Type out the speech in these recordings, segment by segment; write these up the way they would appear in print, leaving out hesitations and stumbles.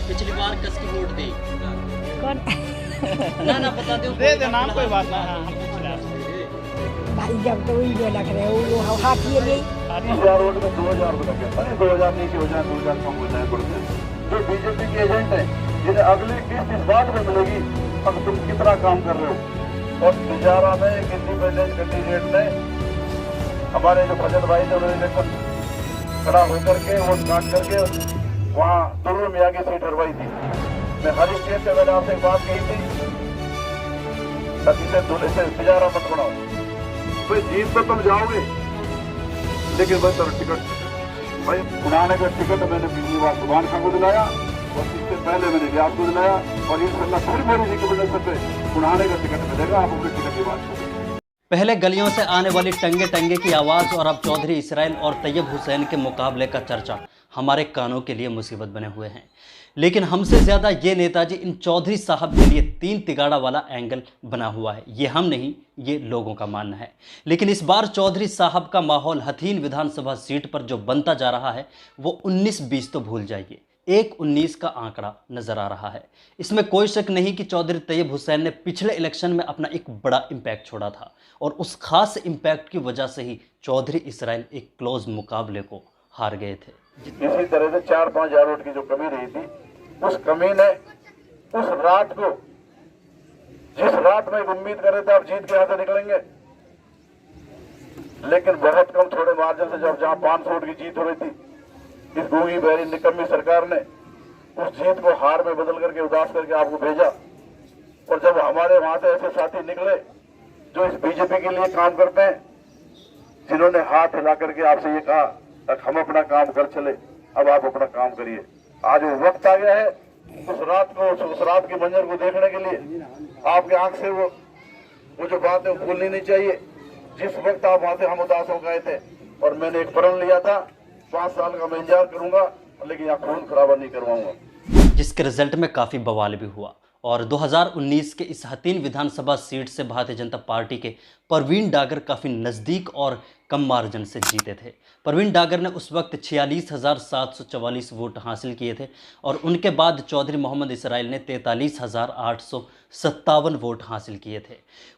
पिछली बार किसकी वोट दी? कौन? ना बता दो, दे दे नाम, कोई बात ना। हाँ, हम पूछ रहे हैं भाई जब तो वही जो लग रहे हो वो हाथ ये नहीं 20,000 वोट में 2,000 रुपये लग गया। 2,000 नीचे हो जाए, 2,000 कम हो जाए बढ़ते। जो बीजेपी के एजेंट है जिन्हें अगली किस्त इस बात में मिलेगी अब तुम कितना काम कर रहे हो। और तिजारा में एक इंडिपेंडेंट कैंडिडेट ने हमारे जो फजल भाई थे उन्होंने इलेक्शन खड़ा होकर के वोट काट करके वहाँ तुर्र मियाँ की सीट हरवाई थी। मैं हर स्टेट से मैंने आपसे एक बात कही थी, से तिजारा मत बनाओ। भाई जीत तो तुम जाओगे लेकिन भाई सर टिकट भाई पुराने का टिकट मैंने पिछली बार सुभान खां को दिलाया और इससे पहले मैंने व्यास को दिलाया और इंशाल्लाह फिर मेरी रिकमेंडेशन पे पुराने का टिकट मिलेगा। आप अपने टिकट की बात करें। पहले गलियों से आने वाली टंगे टंगे की आवाज़ और अब चौधरी इसराइल और तैयब हुसैन के मुकाबले का चर्चा हमारे कानों के लिए मुसीबत बने हुए हैं। लेकिन हमसे ज़्यादा ये नेताजी इन चौधरी साहब के लिए 3 तिगाड़ा वाला एंगल बना हुआ है। ये हम नहीं, ये लोगों का मानना है। लेकिन इस बार चौधरी साहब का माहौल हथीन विधानसभा सीट पर जो बनता जा रहा है वो 19-20 तो भूल जाइए, 1-19 का आंकड़ा नजर आ रहा है। इसमें कोई शक नहीं कि चौधरी तैयब हुसैन ने पिछले इलेक्शन में अपना एक बड़ा इम्पैक्ट छोड़ा था और उस खास इम्पैक्ट की वजह से ही चौधरी इसराइल एक क्लोज मुकाबले को हार गए थे। इसी तरह से 4-5 हजार वोट की जो कमी रही थी, उस कमी ने उस रात को, जिस रात में उम्मीद कर रहे थे आप जीत के यहाँ से निकलेंगे, लेकिन बहुत कम थोड़े मार्जिन से जब जहाँ 500 वोट की जीत हो रही थी, इस गूंगी बहरी निकम्मी सरकार ने उस जीत को हार में बदल करके उदास करके आपको भेजा। और जब हमारे वहां से ऐसे साथी निकले जो इस बीजेपी के लिए काम करते हैं, जिन्होंने हाथ हिला करके आपसे ये कहा हम अपना काम कर चले, अब आप अपना काम करिए। आज वो वक्त आ गया है उस रात को, उस रात के मंजर को देखने के लिए आपके आंख से वो जो बात है वो भूलनी नहीं चाहिए। जिस वक्त आप वहां से हम उदास हो गए थे और मैंने एक प्रण लिया था 5 साल का मैं इंतजार करूंगा लेकिन यहाँ खून खराबा नहीं करवाऊंगा, जिसके रिजल्ट में काफ़ी बवाल भी हुआ। और 2019 के इस हथीन विधानसभा सीट से भारतीय जनता पार्टी के परवीन डागर काफ़ी नज़दीक और कम मार्जिन से जीते थे। परवीन डागर ने उस वक्त 46,744 वोट हासिल किए थे और उनके बाद चौधरी मोहम्मद इसराइल ने 43,857 वोट हासिल किए थे।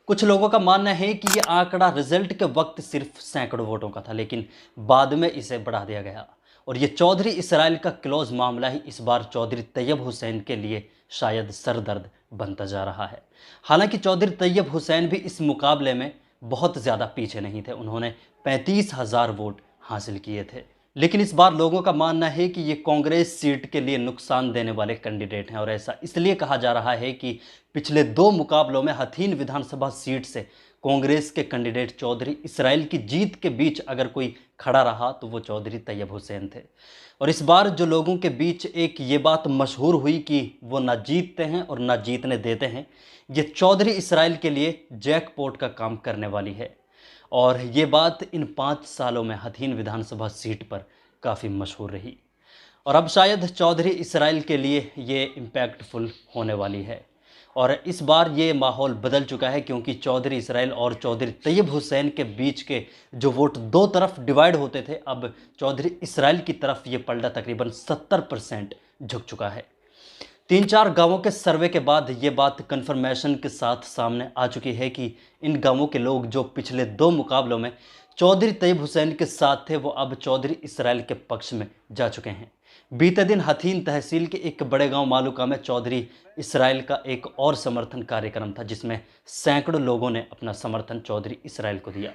कुछ लोगों का मानना है कि ये आंकड़ा रिजल्ट के वक्त सिर्फ सैकड़ों वोटों का था, लेकिन बाद में इसे बढ़ा दिया गया और ये चौधरी इसराइल का क्लोज मामला ही इस बार चौधरी तैयब हुसैन के लिए शायद सरदर्द बनता जा रहा है। हालांकि चौधरी तैयब हुसैन भी इस मुकाबले में बहुत ज़्यादा पीछे नहीं थे, उन्होंने 35,000 वोट हासिल किए थे। लेकिन इस बार लोगों का मानना है कि ये कांग्रेस सीट के लिए नुकसान देने वाले कैंडिडेट हैं और ऐसा इसलिए कहा जा रहा है कि पिछले 2 मुकाबलों में हथीन विधानसभा सीट से कांग्रेस के कैंडिडेट चौधरी इसराइल की जीत के बीच अगर कोई खड़ा रहा तो वो चौधरी तैयब हुसैन थे। और इस बार जो लोगों के बीच एक ये बात मशहूर हुई कि वो ना जीतते हैं और ना जीतने देते हैं, ये चौधरी इसराइल के लिए जैकपॉट का काम करने वाली है। और ये बात इन 5 सालों में हथीन विधानसभा सीट पर काफ़ी मशहूर रही और अब शायद चौधरी इसराइल के लिए ये इम्पैक्टफुल होने वाली है। और इस बार ये माहौल बदल चुका है क्योंकि चौधरी इसराइल और चौधरी तैयब हुसैन के बीच के जो वोट 2 तरफ डिवाइड होते थे, अब चौधरी इसराइल की तरफ ये पलड़ा तकरीबन 70% झुक चुका है। 3-4 गांवों के सर्वे के बाद ये बात कन्फर्मेशन के साथ सामने आ चुकी है कि इन गांवों के लोग जो पिछले 2 मुकाबलों में चौधरी तैयब हुसैन के साथ थे वो अब चौधरी इसराइल के पक्ष में जा चुके हैं। बीते दिन हथीन तहसील के एक बड़े गांव मालूका में चौधरी इसराइल का एक और समर्थन कार्यक्रम था जिसमें सैकड़ों लोगों ने अपना समर्थन चौधरी इसराइल को दिया।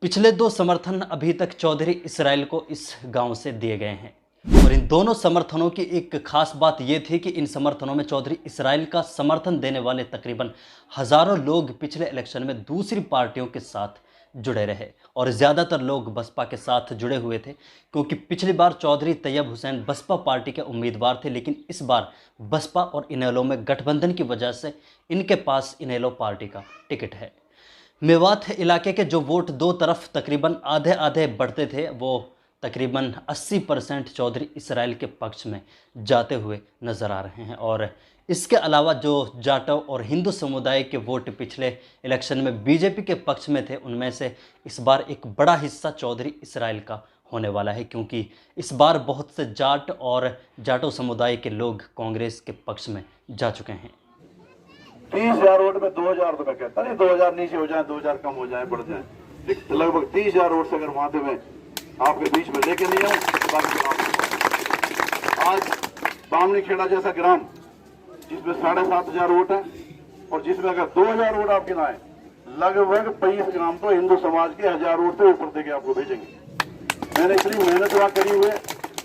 पिछले 2 समर्थन अभी तक चौधरी इसराइल को इस गांव से दिए गए हैं और इन दोनों समर्थनों की एक खास बात यह थी कि इन समर्थनों में चौधरी इसराइल का समर्थन देने वाले तकरीबन हज़ारों लोग पिछले इलेक्शन में दूसरी पार्टियों के साथ जुड़े रहे और ज़्यादातर लोग बसपा के साथ जुड़े हुए थे क्योंकि पिछली बार चौधरी तैयब हुसैन बसपा पार्टी के उम्मीदवार थे, लेकिन इस बार बसपा और इनेलो में गठबंधन की वजह से इनके पास इनेलो पार्टी का टिकट है। मेवात इलाके के जो वोट 2 तरफ तकरीबन आधे आधे बढ़ते थे वो तकरीबन 80% चौधरी इसराइल के पक्ष में जाते हुए नज़र आ रहे हैं और इसके अलावा जो जाटव और हिंदू समुदाय के वोट पिछले इलेक्शन में बीजेपी के पक्ष में थे, उनमें से इस बार एक बड़ा हिस्सा चौधरी इसराइल का होने वाला है, क्योंकि इस बार बहुत से जाट और जाटव समुदाय के लोग कांग्रेस के पक्ष में जा चुके हैं। 30,000 वोट में 2,000 तो मैं कहता नहीं, 2,000 नीचे हो जाए, 2,000 कम हो जाए, बढ़ जाए, लेकिन लगभग 30,000 वोट से अगर वहां से मैं आपके बीच में लेके नहीं आऊं तो आज बामनी खेड़ा जैसा ग्राम जिसमें 7,500 वोट है और जिसमें अगर 2,000 वोट आपके ना आए, लगभग 25 ग्राम तो हिंदू समाज के 1,000 वोट से ऊपर देके आपको भेजेंगे। मैंने इतनी मेहनत वहां करी हुई है,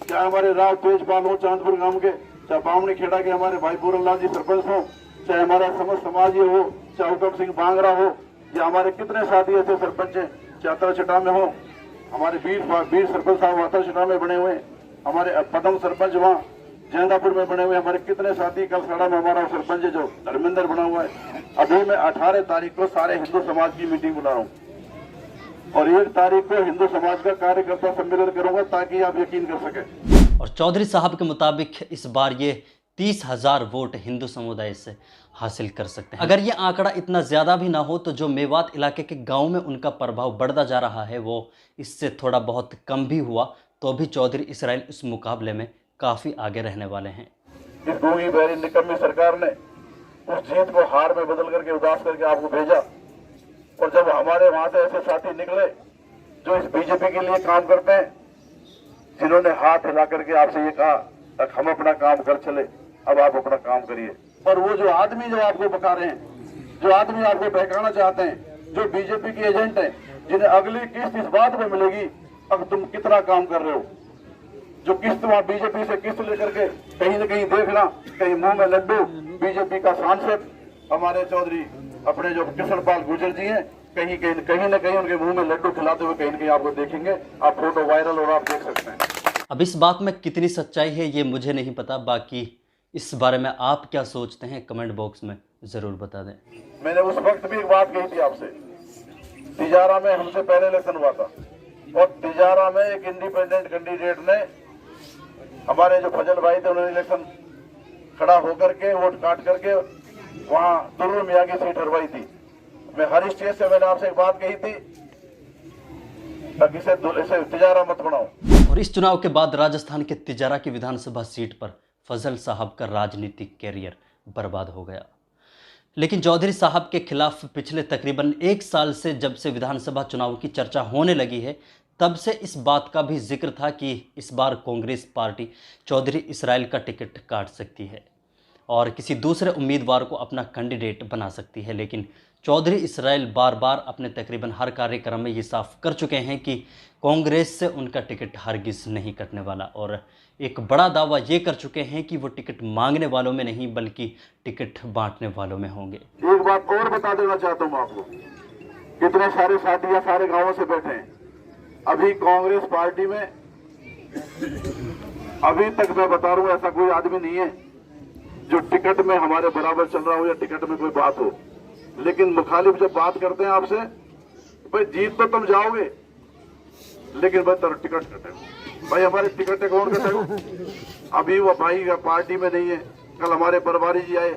चाहे हमारे राव तेजपाल हो चांदपुर गांव के, चाहे बामनी खेड़ा के हमारे भाई पूरन लाल जी सरपंच हो, चाहे हमारा समझ समाज ये हो, चाहे हुकम सिंह बांगरा हो, या हमारे कितने साथी ऐसे सरपंच हैं चातर छटा में हो, हमारे वीर सरपंच साहब वातर छटा में बने हुए, हमारे पदम सरपंच वहाँ जैंदापुर में बने हुए, हमारे कितने साथी, कल सड़ा में हमारा सरपंच जो धर्मेंद्र बना हुआ है। अभी मैं 18 तारीख को सारे हिंदू समाज की मीटिंग बुला रहा हूँ और 1 तारीख को हिंदू समाज का कार्यकर्ता सम्मेलन करूंगा ताकि आप यकीन कर सके। और चौधरी साहब के मुताबिक इस बार ये 30,000 वोट हिंदू समुदाय से हासिल कर सकते हैं। अगर ये आंकड़ा इतना ज़्यादा भी ना हो तो जो मेवात इलाके के गांव में उनका प्रभाव बढ़ता जा रहा है वो इससे थोड़ा बहुत कम भी हुआ तो भी चौधरी इसराइल इस मुकाबले में काफ़ी आगे रहने वाले हैं। इस गूंगी बहरी निकम्मी सरकार ने उस जीत को हार में बदल करके उदास करके आपको भेजा और जब हमारे वहां से ऐसे साथी निकले जो इस बीजेपी के लिए काम करते हैं, जिन्होंने हाथ हिला करके आपसे ये कहा तक हम अपना काम कर चले, अब आप अपना काम करिए। और वो जो आदमी जो आपको बका रहे हैं, जो आदमी आपको बहकाना चाहते हैं, जो बीजेपी के एजेंट हैं, जिन्हें अगली किस्त इस बात में मिलेगी अब तुम कितना काम कर रहे हो, जो किस्त वहां बीजेपी से किस्त लेकर के कहीं न कहीं देखना, कहीं मुंह में लड्डू, बीजेपी का सांसद हमारे चौधरी अपने जो कृष्णपाल गुर्जर जी हैं, कहीं न कहीं उनके मुंह में लड्डू खिलाते हुए कहीं न कहीं आपको देखेंगे, आप फोटो वायरल और आप देख सकते हैं। अब इस बात में कितनी सच्चाई है ये मुझे नहीं पता, बाकी इस बारे में आप क्या सोचते हैं कमेंट बॉक्स में ज़रूर बता दें। मैंने उस वक्त भी एक बात कही थी आपसे, तिजारा में हमसे पहले इलेक्शन हुआ था और तिजारा में एक इंडिपेंडेंट कैंडिडेट ने, हमारे जो फजल भाई थे, उन्होंने इलेक्शन खड़ा होकर के वोट काट करके वहां दुर्र मियां की सीट हरवाई थी। मैं हर स्टेज से मैंने आपसे एक बात कही थी ताकि इसे तिजारा मत बनाओ। और इस चुनाव के बाद राजस्थान के तिजारा की विधानसभा सीट पर फजल साहब का राजनीतिक कैरियर बर्बाद हो गया। लेकिन चौधरी साहब के खिलाफ पिछले तकरीबन 1 साल से जब से विधानसभा चुनाव की चर्चा होने लगी है, तब से इस बात का भी जिक्र था कि इस बार कांग्रेस पार्टी चौधरी इसराइल का टिकट काट सकती है और किसी दूसरे उम्मीदवार को अपना कैंडिडेट बना सकती है। लेकिन चौधरी इसराइल बार बार अपने तकरीबन हर कार्यक्रम में ये साफ कर चुके हैं कि कांग्रेस से उनका टिकट हरगिज़ नहीं कटने वाला और एक बड़ा दावा ये कर चुके हैं कि वो टिकट मांगने वालों में नहीं बल्कि टिकट बांटने वालों में होंगे। एक बात और बता देना चाहता हूँ आपको, कितने सारे साथी या सारे गांवों से बैठे हैं, अभी कांग्रेस पार्टी में अभी तक मैं बता रहा हूँ ऐसा कोई आदमी नहीं है जो टिकट में हमारे बराबर चल रहा हो या टिकट में कोई बात हो। लेकिन मुखालिफ जब बात करते हैं आपसे, भाई जीत तो तुम जाओगे लेकिन भाई तेरा टिकट कटे, भाई हमारे टिकट कौन कटेगा? अभी वो भाई पार्टी में नहीं है। कल हमारे परवारी जी आए,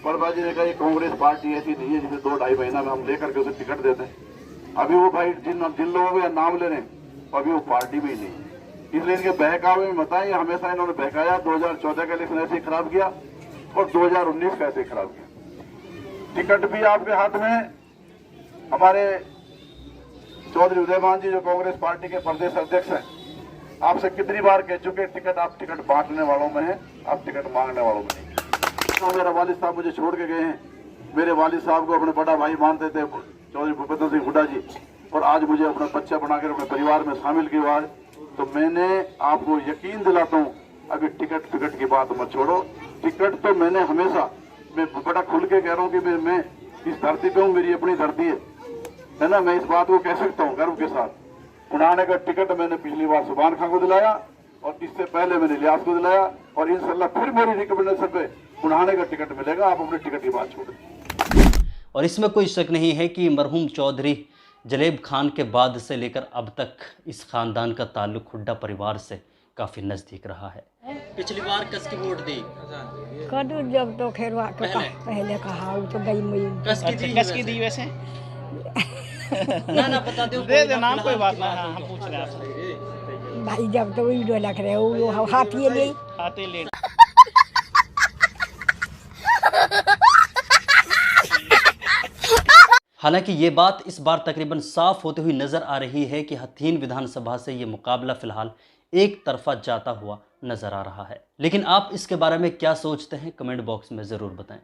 परवारी जी ने कहा कांग्रेस पार्टी ऐसी नहीं है जिसे 2-2.5 महीना में हम लेकर के उसे टिकट देते हैं। अभी वो भाई जिन लोगों का नाम ले रहे हैं अभी वो पार्टी में ही नहीं है, इसलिए इनके बहकावे में बताएं, हमेशा इन्होंने बहकाया। 2014 का इलेक्शन ऐसे ही खराब किया और 2019 का ऐसे ही खराब किया। टिकट भी आपके हाथ में। हमारे चौधरी उदयमान जी जो कांग्रेस पार्टी के प्रदेश अध्यक्ष हैं, आपसे कितनी बार कह चुके टिकट आप टिकट बांटने वालों में हैं, आप टिकट मांगने वालों में नहीं। तो मेरा वालिद साहब मुझे छोड़ के गए हैं, मेरे वालिद साहब को अपने बड़ा भाई मानते थे चौधरी भूपेंद्र सिंह हुड्डा जी, और आज मुझे अपना बच्चा बनाकर अपने परिवार में शामिल किया है। तो मैंने आपको यकीन दिलाता हूँ, अभी टिकट की बात मत छोड़ो। टिकट तो मैंने हमेशा, मैं बड़ा खुल के कह रहा हूँ कि मैं इस धरती पे हूँ, मेरी अपनी धरती है ना, मैं इस बात को कह सकता हूँ गर्व के साथ। उड़ाने का टिकट मैंने पिछली बार सुभान खान को दिलाया और इससे पहले मैंने इलियास को दिलाया और इंशाल्लाह फिर मेरी रिकमेंडेशन पे उड़ाने का टिकट मिलेगा। आप अपने टिकट की बात छोड़ें। और इसमें कोई शक नहीं है कि मरहूम चौधरी जलेब खान के बाद से लेकर अब तक इस खानदान का ताल्लुक हुड्डा परिवार से काफ़ी नज़दीक रहा है। पिछली बार कस की वोट दी? कदू जब तो खेरवा के पहले कहा वो तो गई मई कस की दी? कस की दी वैसे? ना बता दो, दे देना, कोई बात नहीं। हाँ, हम पूछ रहे हैं आपसे। भाई जब तो वीडियो लग रहे वो हाथी ले आते ले हालांकि ये बात इस बार तकरीबन साफ होती हुई नजर आ रही है कि हथीन विधानसभा से ये मुकाबला फिलहाल एक तरफा जाता हुआ नजर आ रहा है। लेकिन आप इसके बारे में क्या सोचते हैं, कमेंट बॉक्स में ज़रूर बताएं।